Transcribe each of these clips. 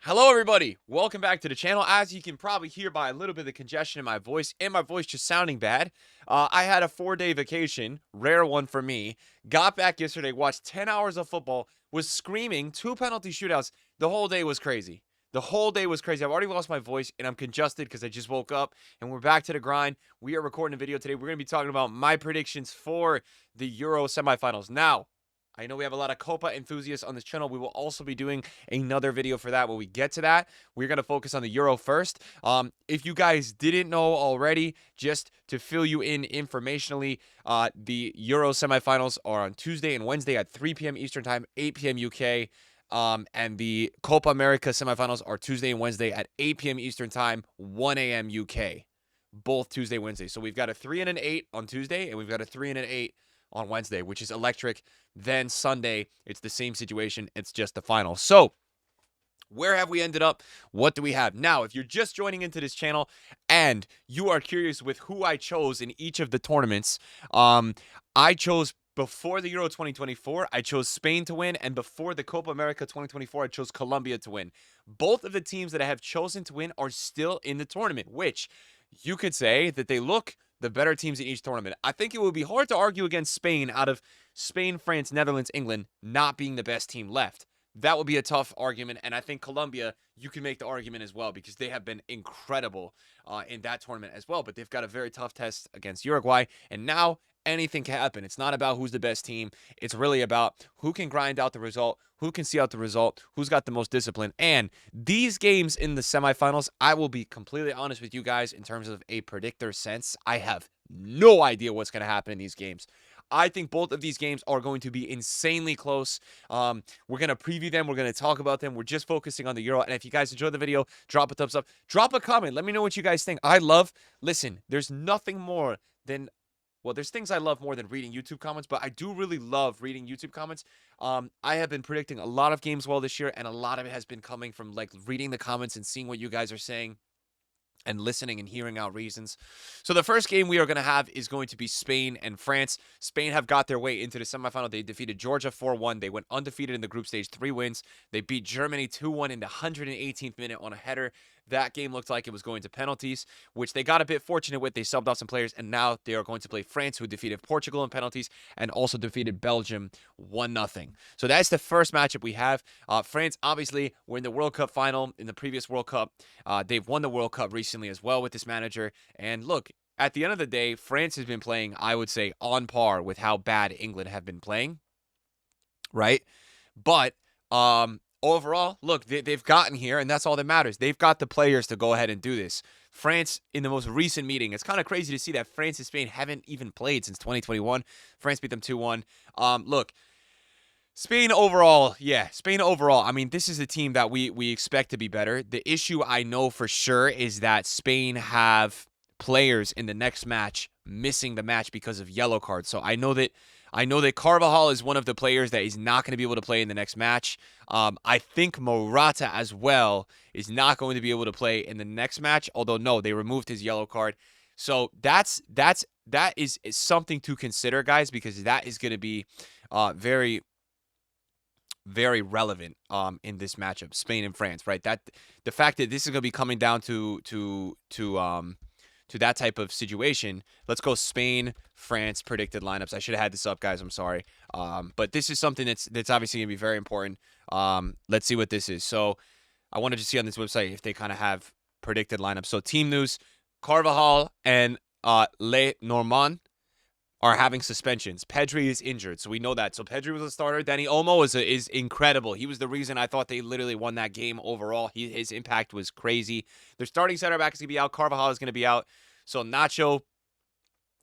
Hello, everybody. Welcome back to the channel. As you can probably hear by a little bit of the congestion in my voice and my voice just sounding bad, I had a 4-day vacation, rare one for me. Got back yesterday, watched 10 hours of football, was screaming, 2 penalty shootouts. The whole day was crazy. The whole day was crazy. I've already lost my voice and I'm congested because I just woke up and we're back to the grind. We are recording a video today. We're going to be talking about my predictions for the Euro semifinals. Now, I know we have a lot of Copa enthusiasts on this channel. We will also be doing another video for that. When we get to that, we're going to focus on the Euro first. If you guys didn't know already, just to fill you in informationally, the Euro semifinals are on Tuesday and Wednesday at 3 p.m. Eastern Time, 8 p.m. UK. And the Copa America semifinals are Tuesday and Wednesday at 8 p.m. Eastern Time, 1 a.m. UK. Both Tuesday, Wednesday. So we've got a 3 and an 8 on Tuesday, and we've got a 3 and an 8 on Wednesday, which is electric. Then Sunday, it's the same situation. It's just the final. So where have we ended up? What do we have? Now, if you're just joining into this channel and you are curious with who I chose in each of the tournaments, I chose before the Euro 2024, I chose Spain to win, and before the Copa America 2024, I chose Colombia to win. Both of the teams that I have chosen to win are still in the tournament, which you could say that they look the better teams in each tournament. I think it would be hard to argue against Spain out of Spain, France, Netherlands, England not being the best team left. That would be a tough argument, and I think Colombia, you can make the argument as well because they have been incredible in that tournament as well, but they've got a very tough test against Uruguay, and now anything can happen. It's not about who's the best team. It's really about who can grind out the result, who can see out the result, who's got the most discipline. And these games in the semifinals, I will be completely honest with you guys in terms of a predictor sense. I have no idea what's going to happen in these games. I think both of these games are going to be insanely close. We're going to preview them. We're going to talk about them. We're just focusing on the Euro. And if you guys enjoyed the video, drop a thumbs up. Drop a comment. Let me know what you guys think. Listen, there's nothing more than there's things I love more than reading YouTube comments, but I do really love reading YouTube comments. I have been predicting a lot of games well this year, and a lot of it has been coming from like reading the comments and seeing what you guys are saying and listening and hearing out reasons. So the first game we are going to have is going to be Spain and France. Spain have got their way into the semifinal. They defeated Georgia 4-1. They went undefeated in the group stage, 3 wins. They beat Germany 2-1 in the 118th minute on a header. That game looked like it was going to penalties, which they got a bit fortunate with. They subbed off some players, and now they are going to play France, who defeated Portugal in penalties and also defeated Belgium 1-0. So that's the first matchup we have. France, obviously, were in the World Cup final in the previous World Cup. They've won the World Cup recently as well with this manager. And look, at the end of the day, France has been playing, I would say, on par with how bad England have been playing, right? But overall, look, they've gotten here, and that's all that matters. They've got the players to go ahead and do this. France, in the most recent meeting, it's kind of crazy to see that France and Spain haven't even played since 2021. France beat them 2-1. Look, Spain overall, I mean, this is a team that we expect to be better. The issue I know for sure is that Spain have players in the next match missing the match because of yellow cards. So I know that Carvajal is one of the players that is not going to be able to play in the next match. I think Morata as well is not going to be able to play in the next match. Although no, they removed his yellow card. So that is something to consider, guys, because that is going to be very, very relevant in this matchup, Spain and France, right? That the fact that this is going to be coming down to that type of situation. Let's go Spain, France predicted lineups. I should have had this up, guys. I'm sorry. But this is something that's obviously going to be very important. Let's see what this is. So I wanted to see on this website if they kind of have predicted lineups. So team news, Carvajal and Le Normand are having suspensions. Pedri is injured, so we know that. So Pedri was a starter. Dani Olmo is incredible. He was the reason I thought they literally won that game overall. His impact was crazy. Their starting center back is going to be out. Carvajal is going to be out. So Nacho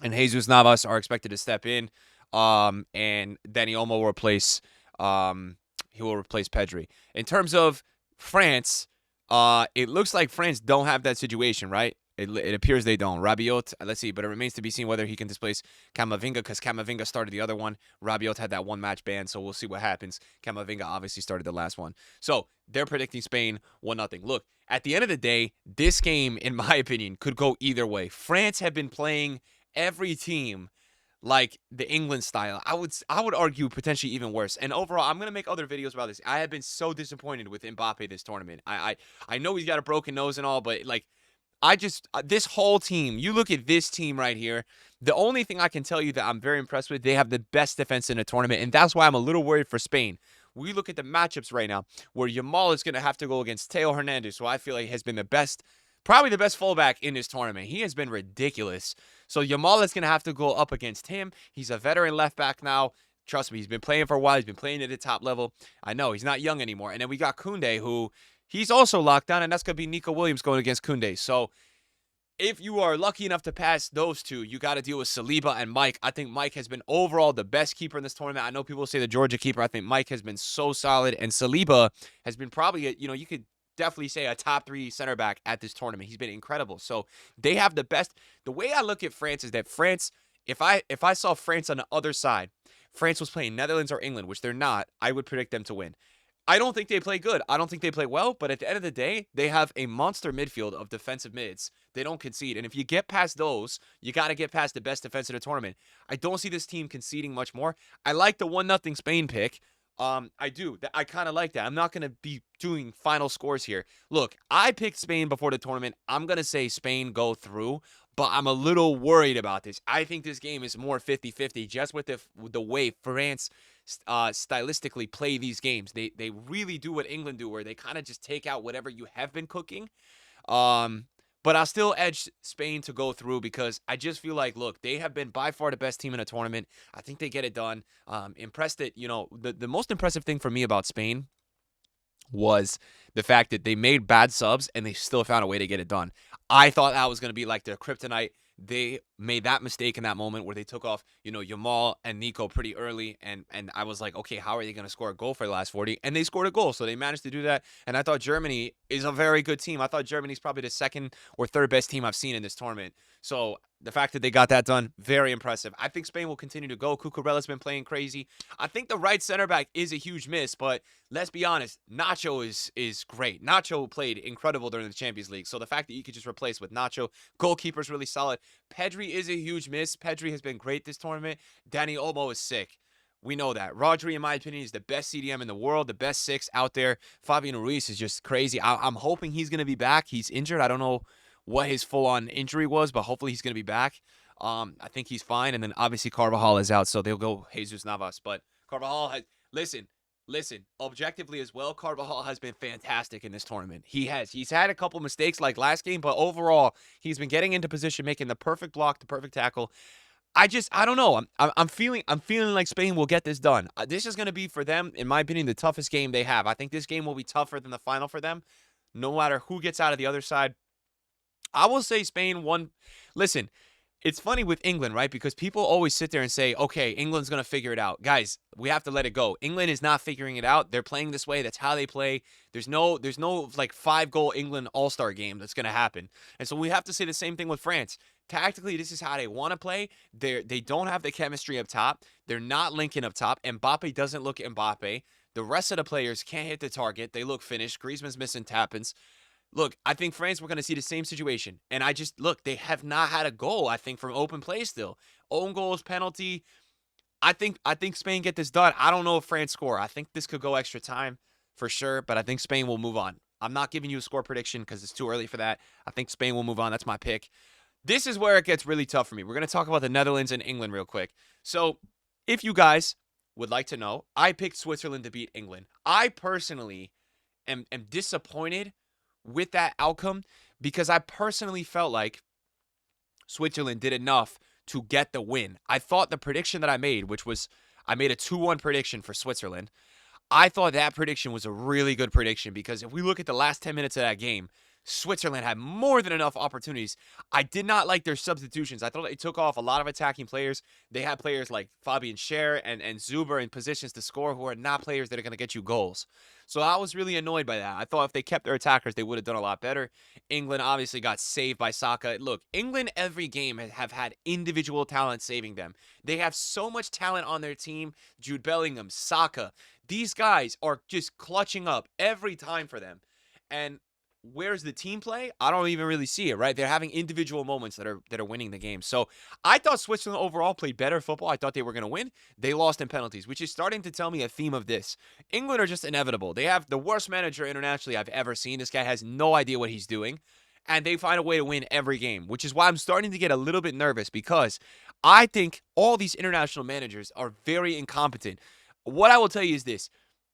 and Jesus Navas are expected to step in. And Dani Olmo will replace Pedri. In terms of France, it looks like France don't have that situation, right? It appears they don't. Rabiot, let's see, but it remains to be seen whether he can displace Camavinga, because Camavinga started the other one. Rabiot had that one match ban, so we'll see what happens. Camavinga obviously started the last one. So they're predicting Spain 1-0. Look, at the end of the day, this game, in my opinion, could go either way. France have been playing every team like the England style. I would argue potentially even worse. And overall, I'm gonna make other videos about this. I have been so disappointed with Mbappe this tournament. I know he's got a broken nose and all, but like I just this whole team. You look at this team right here. The only thing I can tell you that I'm very impressed with, they have the best defense in the tournament, and that's why I'm a little worried for Spain. We look at the matchups right now, where Yamal is going to have to go against Teo Hernandez, who I feel like has been the best, probably the best fullback in this tournament. He has been ridiculous. So Yamal is going to have to go up against him. He's a veteran left back now. Trust me, he's been playing for a while. He's been playing at the top level. I know he's not young anymore. And then we got Koundé, who he's also locked down, and that's going to be Nico Williams going against Koundé. So if you are lucky enough to pass those two, you got to deal with Saliba and Mike. I think Mike has been overall the best keeper in this tournament. I know people say the Georgia keeper. I think Mike has been so solid, and Saliba has been probably, you could definitely say a top 3 center back at this tournament. He's been incredible. So they have the best. The way I look at France is that France, if I saw France on the other side, France was playing Netherlands or England, which they're not, I would predict them to win. I don't think they play good. I don't think they play well, but at the end of the day, they have a monster midfield of defensive mids. They don't concede. And if you get past those, you got to get past the best defense of the tournament. I don't see this team conceding much more. I like the 1-0 Spain pick. I do. I kind of like that. I'm not going to be doing final scores here. Look, I picked Spain before the tournament. I'm going to say Spain go through, but I'm a little worried about this. I think this game is more 50-50 just with the way France stylistically play these games. They really do what England do, where they kind of just take out whatever you have been cooking. But I'll still edge Spain to go through because I just feel like, look, they have been by far the best team in a tournament. I think they get it done. Impressed that, the most impressive thing for me about Spain was the fact that they made bad subs and they still found a way to get it done. I thought that was going to be like their kryptonite. They made that mistake in that moment where they took off, Yamal and Nico pretty early, and I was like, okay, how are they going to score a goal for the last 40? And they scored a goal, so they managed to do that. And I thought Germany is a very good team. I thought Germany's probably the second or third best team I've seen in this tournament. So the fact that they got that done, very impressive. I think Spain will continue to go. Cucurella's been playing crazy. I think the right center back is a huge miss, but let's be honest, Nacho is great. Nacho played incredible during the Champions League. So the fact that you could just replace with Nacho, goalkeeper's really solid. Pedri is a huge miss. Pedri has been great this tournament. Dani Olmo is sick. We know that. Rodri, in my opinion, is the best CDM in the world, the best 6 out there. Fabian Ruiz is just crazy. I'm hoping he's going to be back. He's injured. I don't know what his full-on injury was, but hopefully he's going to be back. I think he's fine. And then obviously Carvajal is out, so they'll go Jesus Navas. But Carvajal has listen, objectively as well, Carvajal has been fantastic in this tournament. He's had a couple mistakes like last game, but overall, he's been getting into position, making the perfect block, the perfect tackle. I don't know. I'm feeling like Spain will get this done. This is going to be for them, in my opinion, the toughest game they have. I think this game will be tougher than the final for them, no matter who gets out of the other side. I will say Spain won. Listen, it's funny with England, right? Because people always sit there and say, okay, England's going to figure it out. Guys, we have to let it go. England is not figuring it out. They're playing this way. That's how they play. There's no like 5-goal England all-star game that's going to happen. And so we have to say the same thing with France. Tactically, this is how they want to play. They don't have the chemistry up top. They're not linking up top. Mbappe doesn't look Mbappe. The rest of the players can't hit the target. They look finished. Griezmann's missing tap-ins. Look, I think France, we're going to see the same situation. And they have not had a goal, I think, from open play still. Own goals, penalty. I think Spain get this done. I don't know if France score. I think this could go extra time for sure, but I think Spain will move on. I'm not giving you a score prediction because it's too early for that. I think Spain will move on. That's my pick. This is where it gets really tough for me. We're going to talk about the Netherlands and England real quick. So if you guys would like to know, I picked Switzerland to beat England. I personally am disappointed with that outcome because I personally felt like Switzerland did enough to get the win. I thought the prediction that I made, which was I made a 2-1 prediction for Switzerland. I thought that prediction was a really good prediction because if we look at the last 10 minutes of that game, Switzerland had more than enough opportunities. I did not like their substitutions. I thought they took off a lot of attacking players. They had players like Fabian Schär and Zuber in positions to score who are not players that are going to get you goals. So I was really annoyed by that. I thought if they kept their attackers, they would have done a lot better. England obviously got saved by Saka. Look, England every game have had individual talent saving them. They have so much talent on their team. Jude Bellingham, Saka. These guys are just clutching up every time for them. And where's the team play? I don't even really see it, right? They're having individual moments that are winning the game. So I thought Switzerland overall played better football. I thought they were going to win. They lost in penalties, which is starting to tell me a theme of this. England are just inevitable. They have the worst manager internationally I've ever seen. This guy has no idea what he's doing, and they find a way to win every game, which is why I'm starting to get a little bit nervous, because I think all these international managers are very incompetent. What I will tell you is this.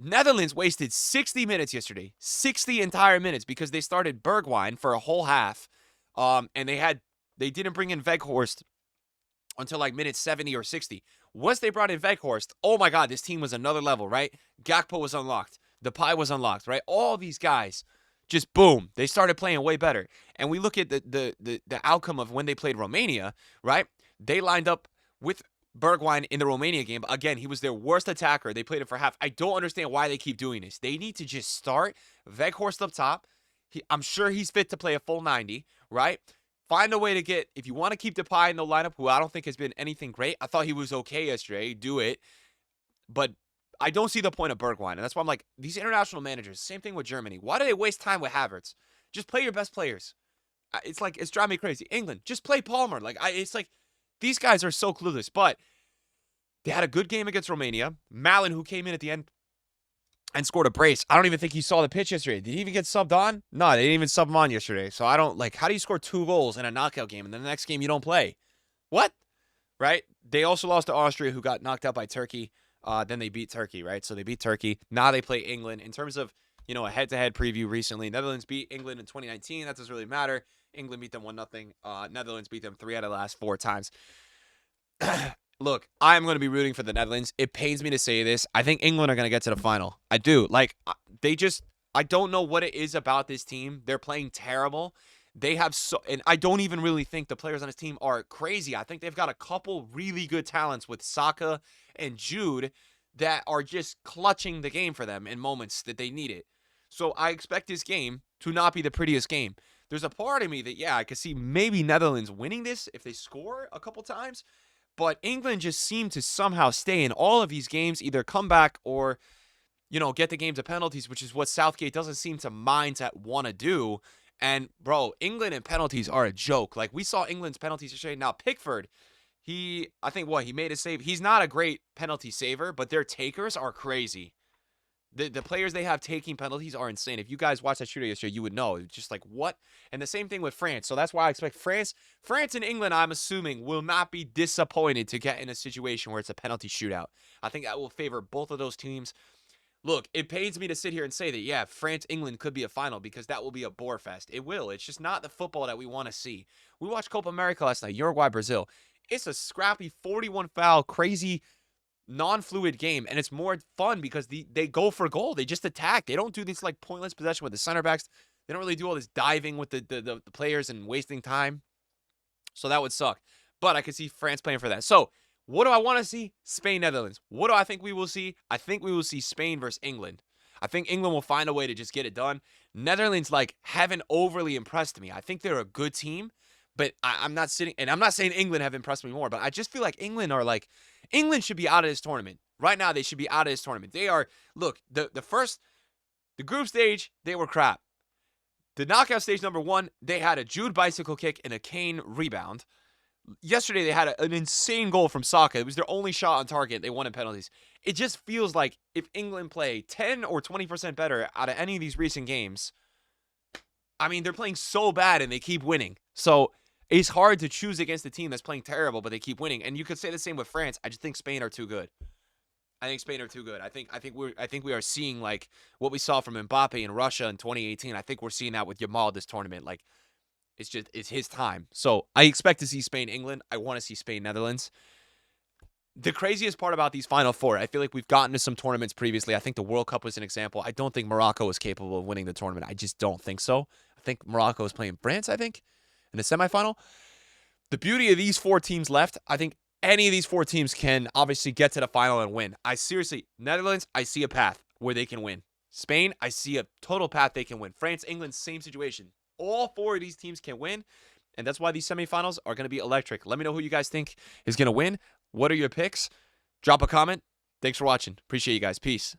Netherlands wasted 60 minutes yesterday, 60 entire minutes, because they started Bergwijn for a whole half, and they didn't bring in Weghorst until like minute 70 or 60. Once they brought in Weghorst, oh my God, this team was another level, right? Gakpo was unlocked, Depay was unlocked, right? All these guys, just boom, they started playing way better. And we look at the outcome of when they played Romania, right? They lined up with Bergwijn in the Romania game. Again, he was their worst attacker. They played him for half. I don't understand why they keep doing this. They need to just start Weghorst up top. I'm sure he's fit to play a full 90, right? Find a way to get, if you want to keep Depay in the lineup, who I don't think has been anything great. I thought he was okay yesterday. Do it. But I don't see the point of Bergwijn. And that's why I'm like, these international managers, same thing with Germany. Why do they waste time with Havertz? Just play your best players. It's like, it's driving me crazy. England, just play Palmer. It's like, these guys are so clueless, but they had a good game against Romania. Malen, who came in at the end and scored a brace. I don't even think he saw the pitch yesterday. Did he even get subbed on? No, they didn't even sub him on yesterday. So I don't, how do you score 2 goals in a knockout game and then the next game you don't play? What? Right? They also lost to Austria, who got knocked out by Turkey. Then they beat Turkey, right? So they beat Turkey. Now they play England. In terms of, a head-to-head preview recently, Netherlands beat England in 2019. That doesn't really matter. England beat them 1-0. Netherlands beat them 3 out of the last 4 times. Look, I'm going to be rooting for the Netherlands. It pains me to say this. I think England are going to get to the final. I do. I don't know what it is about this team. They're playing terrible. And I don't even really think the players on this team are crazy. I think they've got a couple really good talents with Saka and Jude that are just clutching the game for them in moments that they need it. So I expect this game to not be the prettiest game. There's a part of me that, I could see maybe Netherlands winning this if they score a couple times. But England just seemed to somehow stay in all of these games, either come back or, get the game to penalties, which is what Southgate doesn't seem to mind to want to do. And, bro, England and penalties are a joke. Like, we saw England's penalties yesterday. Now, Pickford, he made a save. He's not a great penalty saver, but their takers are crazy. The players they have taking penalties are insane. If you guys watched that shootout yesterday, you would know. It's just like, what? And the same thing with France. So that's why I expect France and England, I'm assuming, will not be disappointed to get in a situation where it's a penalty shootout. I think that will favor both of those teams. Look, it pains me to sit here and say that, France-England could be a final, because that will be a bore fest. It will. It's just not the football that we want to see. We watched Copa America last night, Uruguay-Brazil. It's a scrappy 41-foul, crazy, non-fluid game, and it's more fun because they go for goal. They just attack. They don't do this pointless possession with the center backs. They don't really do all this diving with the players and wasting time. So that would suck. But I could see France playing for that. So what do I want to see? Spain, Netherlands. What do I think we will see? I think we will see Spain versus England. I think England will find a way to just get it done. Netherlands haven't overly impressed me. I think they're a good team, but I'm not saying England have impressed me more, but I just feel like England should be out of this tournament. Right now, they should be out of this tournament. They are, look, the group stage, they were crap. The knockout stage number 1, they had a Jude bicycle kick and a Kane rebound. Yesterday, they had an insane goal from Saka. It was their only shot on target. They won in penalties. It just feels like if England play 10 or 20% better out of any of these recent games, I mean, they're playing so bad and they keep winning. So it's hard to choose against a team that's playing terrible, but they keep winning. And you could say the same with France. I just think Spain are too good. I think we are seeing what we saw from Mbappe in Russia in 2018. I think we're seeing that with Yamal this tournament. It's his time. So I expect to see Spain, England. I want to see Spain, Netherlands. The craziest part about these Final Four, I feel like we've gotten to some tournaments previously. I think the World Cup was an example. I don't think Morocco is capable of winning the tournament. I just don't think so. I think Morocco is playing France, in the semifinal. The beauty of these 4 teams left, I think any of these 4 teams can obviously get to the final and win. Netherlands, I see a path where they can win. Spain, I see a total path they can win. France, England, same situation. All 4 of these teams can win, and that's why these semifinals are going to be electric. Let me know who you guys think is going to win. What are your picks? Drop a comment. Thanks for watching. Appreciate you guys. Peace.